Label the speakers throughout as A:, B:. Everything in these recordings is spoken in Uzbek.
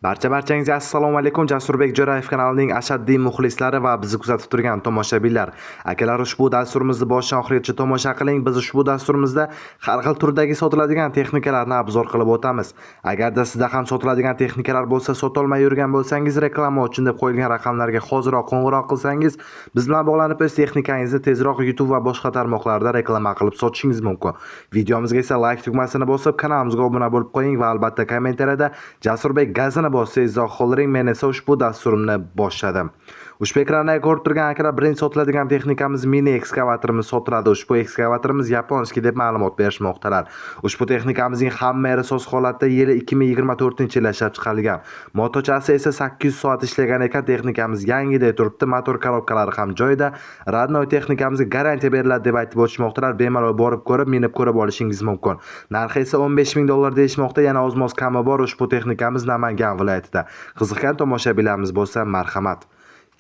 A: Barchangizga assalomu alaykum. Jasurbek Jo'rayev kanalining ashaddiy muxlislari va bizni kuzatib turgan tomoshabinlar. Akalar, ushbu dasturimizni boshdan oxirigacha tomosha qiling. Biz ushbu dasturimizda har xil turdagi sotiladigan texnikalarni obzor qilib o'tamiz. Agarda sizda ham sotiladigan texnikalar bo'lsa, sotolmay yurgan bo'lsangiz, reklama uchun deb qo'yilgan raqamlarga hoziroq qo'ng'iroq qilsangiz, biz bilan bog'lanib o'z texnikangizni tezroq YouTube va boshqa tarmoqlarda reklama qilib sotishingiz mumkin. Videomizga esa like tugmasini bosib, kanalimizga obuna bo'lib qo'ying va albatta kommentariyada Jasurbek gazini bossangiz izoh qoldiring. Men esa ushbu dasturimni boshladim. Ushbu ekranda ko'rib turgan akalar, birinchi sotiladigan texnikamiz mini ekskavatorimiz sotiladi. Ushbu ekskavatorimiz yaponskiy deb ma'lumot berishmoqdalar. Ushbu texnikamizning hamma soz holatda yili 2024-yil ishlab chiqarilgan. Motochasi esa 800 soat ishlagan ekan. Texnikamiz yangidek turibdi. Motor korobkalari ham joyida. Radnoy texnikamizga garantiya beriladi deb aytib o'tishmoqdalar. Bemalol borib ko'rib, minib ko'rib olishingiz mumkin. Narxi esa $15,000 deyishmoqda. Yana oz-moz kami bor. Ushbu texnikamiz Namangan viloyatida. Qiziqgan tomoshabinlarimiz bo'lsa, marhamat.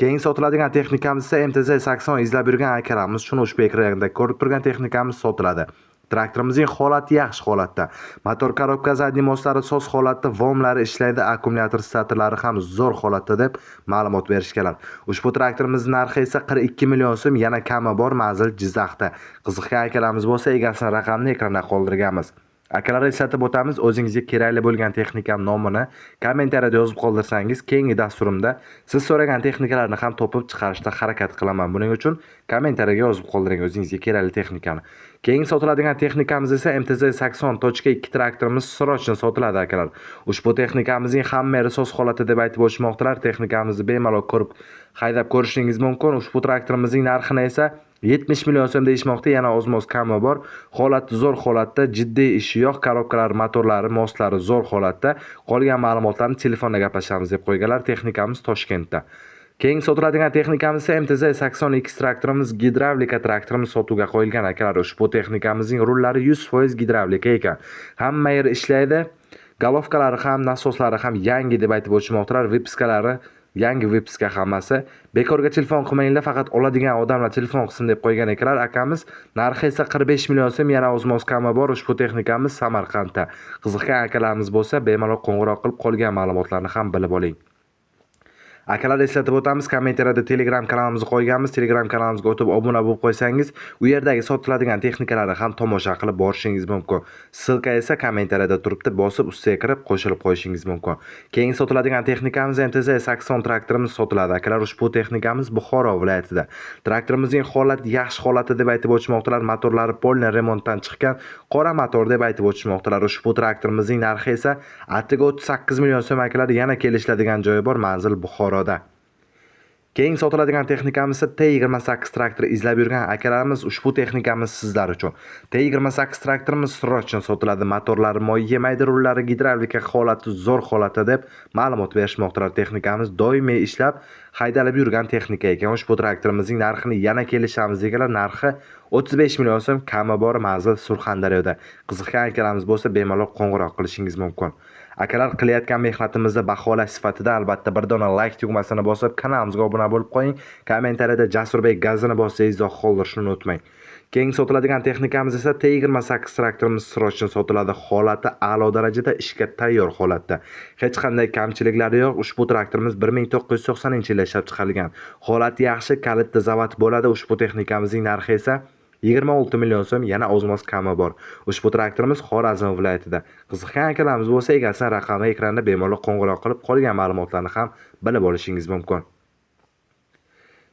A: Keyingi sotiladigan texnikamiz esa MTZ-80 izlab yurgan akalarimiz shuni ushbu ekranda ko'rib turgan texnikamiz sotiladi. Traktorimizning holati yaxshi holatda. Motor korobka zadniy moslari soz holatda, vomlari ishlaydi, akkumulyator statorlari ham zo'r holatda deb ma'lumot berishganlar. Ushbu traktorimizning narxi esa 42 million so'm, yana kami bor, manzil Jizzaxda. Qiziqgan akalarimiz bo'lsa, egasini raqamni ekranda qoldirganmiz. Akalar, eslatib o'tamiz, o'zingizga kerakli bo'lgan texnika nomini kommentariyada yozib qoldirsangiz, keyingi dasturimda siz so'ragan texnikalarni ham topib chiqarishga harakat qilaman. Buning uchun kommentariyaga yozib qoldiring o'zingizga kerakli texnikani. Keyingi sotiladigan texnikamiz esa MTZ-80.2 traktorimiz srochni sotiladi akalar. Ushbu texnikamizning hamma soz holati deb aytib o'tishmoqdalar. Texnikamizni bemalol ko'rib, haydab ko'rishingiz mumkin. Ushbu traktorimizning narxini esa 70 million so'm deyishmoqda. Yana oz-moz kami bor. Holati zo'r holatda, jiddiy ishi yo'q. Korobkalar, motorlari, moslari zo'r holatda. Qolgan ma'lumotlarni telefonda gaplashamiz deb qo'yganlar. Texnikamiz Toshkentda. Keyingi sotiladigan texnikamiz esa MTZ-80X traktorimiz gidravlika traktorimiz sotuvga qo'yilgan akalar. Ushbu texnikamizning rullari 100% gidravlika ekan. Hamma yer ishlaydi. Golovkalari ham, nasoslari ham yangi deb aytib o'tishmoqdalar. Vipskalari yangi vipska hammasi. Bekorga telefon qilmanglar, faqat oladigan odamlar telefon qilsin deb qo'ygan ekanlar. Akamiz narxi esa 45 million so'm, yana oz-moz kami bor. Ushbu texnikamiz Samarqandda. Qiziqgan akalarimiz bo'lsa, bemalol qo'ng'iroq qilib qolgan ma'lumotlarni ham bilib oling. Akalar, eslatib o'tamiz, kommentariyada Telegram kanalimizni qo'yganmiz. Telegram kanalimizga o'tib obuna bo'lib qo'ysangiz, u yerdagi sotiladigan texnikalarni ham tomosha qilib borishingiz mumkin. Ssilka esa kommentariyada turibdi, bosib ustiga kirib qo'shilib qo'yishingiz mumkin. Keyingi sotiladigan texnikamiz MTZ-80 traktorimiz sotiladi. Akalar, ushbu texnikamiz Buxoro viloyatida. Traktorimizning holati yaxshi holatda deb aytib o'tishmoqdalar. Motorlari polni remontdan chiqqan qora motor deb aytib o'tishmoqdalar. Ushbu traktorimizning narxi esa attiga 38 million so'm akalar. Yana kelishiladigan joyi bor, manzil Buxoro. Keyingi sotiladigan texnikamiz esa T28 traktor izlab yurgan akalarimiz, ushbu texnikamiz sizlar uchun. T28 traktorimiz srochni sotiladi. Motorlari moy yemaydi, rullari gidravlika holati zo'r holatda deb ma'lumot berishmoqdalar. Texnikamiz doimiy ishlab haydalib yurgan texnika ekan. Ushbu traktorimizning narxini yana kelishamiz deganlar. Narxi 35 million so'm, kami bor, manzil Surxondaryoda. Qiziqgan akalarimiz bo'lsa, bemalol qo'ng'iroq qilishingiz mumkin. Akalar, qilayotgan mehnatimizni baholash sifatida albatta bir dona like tugmasini bosib, kanalimizga obuna bo'lib qo'ying. Kommentariyada Jasurbek gazini bossangiz izoh qoldirishni unutmang. Keyingi sotiladigan texnikamiz esa T28 traktorimiz srochni sotiladi. Holati a'lo darajada, ishga tayyor holatda. Hech qanday kamchiliklari yo'q. Ushbu traktorimiz 1990-yil ishlab chiqarilgan. Holati yaxshi, kalitda zavod bo'ladi. Ushbu texnikamizning narxi esa 26 million so'm, yana oz-moz kami bor. Ushbu traktorimiz Xorazm viloyatida. Qiziqgan akalarimiz bo'lsa, egasining raqami ekranda bemalol qo'ng'iroq qilib qolgan ma'lumotlarni ham bilib olishingiz mumkin.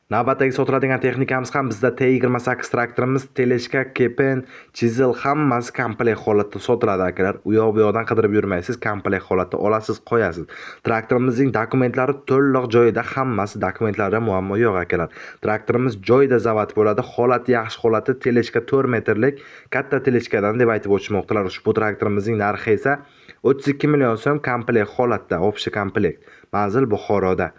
A: Navbatdagi sotiladigan texnikamiz ham bizda T28 traktorimiz, teleshka, kepen, chisel hammasi komplekt holatda sotiladi akalar. U yoq bu yoqdan qidirib yurmaysiz, komplekt holatda olasiz, qo'yasiz. Traktorimizning dokumentlari to'liq joyida, hammasi dokumentlarida muammo yo'q akalar. Traktorimiz joyida zavod bo'ladi, holati yaxshi holatda, teleshka 4 metrlik katta teleshkadan deb aytib o'tishmoqdalar. Ushbu traktorimizning narxi esa 32 million so'm, komplekt holatda, общий komplekt. Manzil Buxoroda.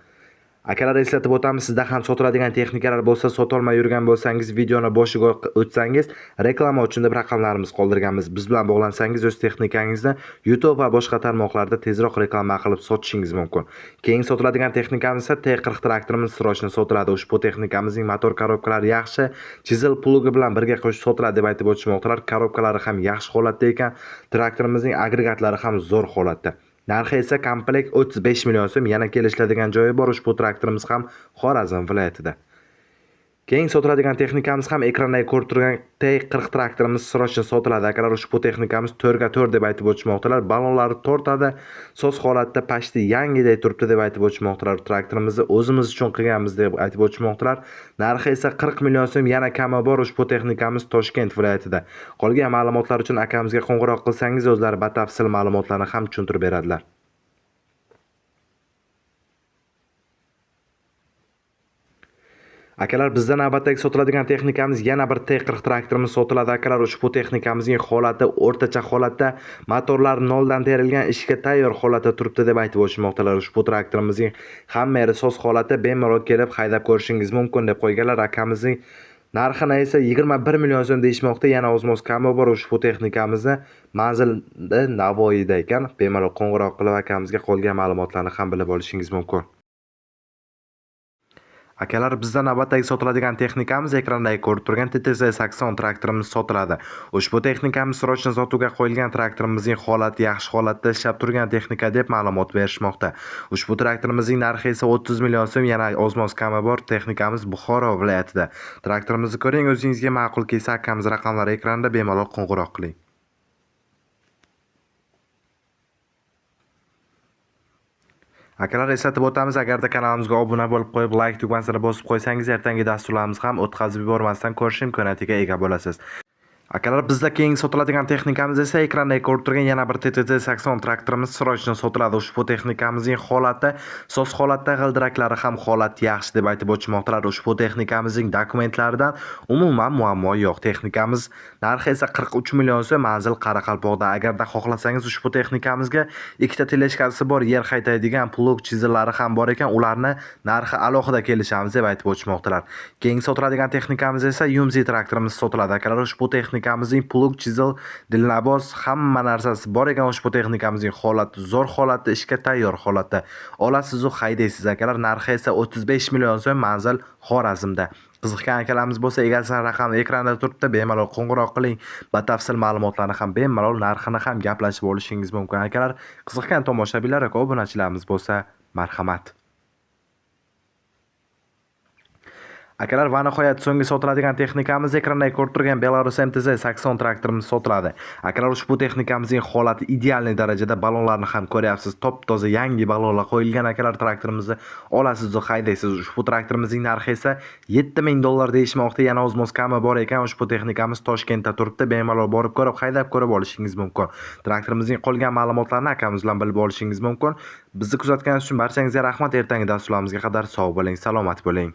A: Akalar, eslatib o'tamiz, sizda ham sotiladigan texnikalar bo'lsa, sotolmay yurgan bo'lsangiz, videoni boshiga o'tsangiz, reklama uchun deb raqamlarimiz qoldirganmiz. Biz bilan bog'lansangiz, o'z texnikangizni YouTube va boshqa tarmoqlarda tezroq reklama qilib sotishingiz mumkin. Keyingi sotiladigan texnikamiz esa T40 traktorimiz srochni sotiladi. Ushbu texnikamizning motor korobkalari yaxshi, chisel plugi bilan birga qo'shib sotiladi deb aytib o'tishmoqdalar. Korobkalari ham yaxshi holatda ekan, traktorimizning agregatlari ham zo'r holatda. Narxi esa komplekt 35 million so'm. Yana kelishiladigan joyi bor. Ushbu traktorimiz ham Xorazm viloyatida. Keyin sotiladigan texnikamiz ham ekranda ko'rib turgan T40 traktorimiz srochni sotiladi. Akalar ushbu texnikamiz 4x4 deb aytib o'tishmoqdalar. Balonlari tortadi. So'z holatda pashti yangiday turibdi deb aytib o'tishmoqdalar. Traktorimizni o'zimiz uchun qilganmiz deb aytib o'tishmoqdalar. Narxi esa 40 million so'm. Yana kami bor. Ushbu texnikamiz Toshkent viloyatida. Qolgan ma'lumotlar uchun akamizga qo'ng'iroq qilsangiz, o'zlari batafsil ma'lumotlarni ham tushuntirib beradilar. Akalar, bizda navbatdagi sotiladigan texnikamiz yana bir T40 traktorimiz sotiladi. Akalar, ushbu texnikamizning holati o'rtacha holatda, motorlar noldan terilgan, ishga tayyor holatda turibdi deb aytib o'tishmoqdalar. Ushbu traktorimizning hamma yeri so'z holati, bemalol kelib haydab ko'rishingiz mumkin deb qo'yganlar. Akamizning narxini esa 21 million so'm deyishmoqda. Yana o'zimiz kami bor. Ushbu texnikamizni manzili Navoiyda ekan. Bemalol qo'ng'iroq qilib akamizga qolgan ma'lumotlarni ham bilib olishingiz mumkin. Akalar, bizda navbatdagi sotiladigan texnikamiz ekrandagi ko'rib turgan TTZ80 traktorimiz sotiladi. Ushbu texnikamiz srochni sotuvga qo'yilgan traktorimizning holati yaxshi holatda ishlab turgan texnika deb ma'lumot berishmoqda. Ushbu traktorimizning narxi esa 30 million so'm. Yana o'zmoz kami bor. Texnikamiz Buxoro viloyatida. Traktorimizni ko'ring, o'zingizga ma'qul kelsa akamiz raqamlari ekranda, bemalol qo'ng'iroq qiling. Akalar, eslatib o'tamiz, agarda kanalimizga obuna bo'lib qo'yib, like tugmasini bosib qo'ysangiz, ertangi dasturlarimiz ham o'tkazib yubormasdan ko'rish imkoniyatiga ega bo'lasiz. Akalar, bizda keyingi sotiladigan texnikamiz esa ekranda ko'rib turgan yana bir TTZ80 traktorimiz srochni sotiladi. Ushbu texnikamizning holati, so'z holatda g'ildiraklari ham holati yaxshi deb aytib o'tishmoqdalar. Ushbu texnikamizning dokumentlaridan umuman muammo yo'q. Texnikamiz narxi esa 43 million so'm, manzil Qoraqalpoqda. Agarda xohlasangiz ushbu texnikamizga ikkita teleskasi bor, yer haydaydigan plug chizillari ham bor ekan. Ularni narxi alohida kelishamiz deb aytib o'tishmoqdalar. Keyingi sotiladigan texnikamiz esa Yumzi traktorimiz sotiladi. Akalar, ushbu texnikamizning plug chizil, dilnaboz hamma narsasi bor ekan. Ushbu texnikamizning holati zo'r holatda, ishga tayyor holatda. Olasiz u haydaysiz akalar. Narxi esa 35 million so'm, manzil Xorazmda. Qiziqgan akalarimiz bo'lsa, egasining raqami ekranda turibdi. Bemalol qo'ng'iroq qiling. Batafsil ma'lumotlarni ham bemalol narxini ham gaplashib olishingiz mumkin. Akalar, qiziqgan tomoshabinlar yoki obunachilarimiz bo'lsa, marhamat. Akalar, va nihoyat so'nggi sotiladigan texnikamiz ekranda ko'rib turgan Belarus MTZ80 traktorimiz sotiladi. Akalar, ushbu texnikamizning holati ideal darajada, balonlarni ham ko'ryapsiz. Top-toza yangi balonlar qo'yilgan. Akalar, traktorimizni olasiz va haydaysiz. Ushbu traktorimizning narxi esa $7000 deyishmoqda. Yana o'zmoz kami bor ekan. Ushbu texnikamiz Toshkentda turibdi. Bemalol borib ko'rib, haydab ko'rib olishingiz mumkin. Traktorimizning qolgan ma'lumotlarini akamiz bilan bilib olishingiz mumkin. Bizni kuzatganingiz uchun barchangizga rahmat. Ertangi dasturlarimizga qadar sog' bo'ling, salomat bo'ling.